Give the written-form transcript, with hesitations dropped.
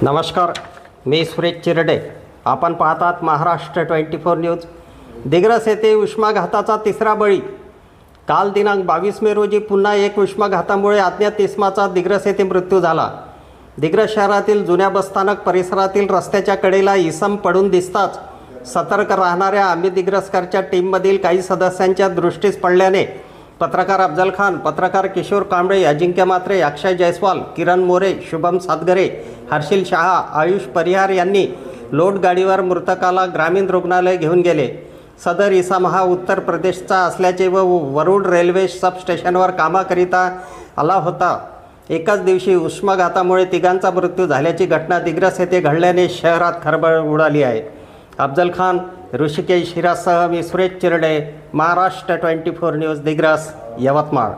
नमस्कार, मी सुरेश चिरडे. आपण पाहतात महाराष्ट्र 24 न्यूज. दिग्रस येथे उष्माघाताचा तिसरा बळी. काल दिनांक 22 मे रोजी पुन्हा एक उष्माघातामुळे अज्ञात इसमाचा दिग्रस येथे मृत्यू झाला. दिग्रस शहरातील जुन्या बसस्थानक परिसरातील रस्त्याच्या कडेला इसम पडून दिसताच सतर्क राहणाऱ्या अमित दिग्रसकरच्या टीममधील काही सदस्यांच्या दृष्टीस पडल्याने पत्रकार अफजल खान, पत्रकार किशोर कांबळे, अजिंक्य म्हात्रे, अक्षय जयस्वाल, किरण मोरे, शुभम सातगरे, हर्षिल शहा, आयुष परिहार यांनी लोड गाडीवर मृतकाला ग्रामीण रुग्णालय घेऊन गेले. सदर इसम हा उत्तर प्रदेशचा असल्याचे व वरुड रेल्वे सबस्टेशनवर कामाकरिता आला होता. एकाच दिवशी उष्माघातामुळे तिघांचा मृत्यू झाल्याची घटना दिग्रस येथे घडल्याने शहरात खळबळ उडाली आहे. अफजल खान, ऋषिकेश हिरासह मी सुरेश चिरडे, महाराष्ट्र 24 न्यूज, दिग्रस, यवतमाळ.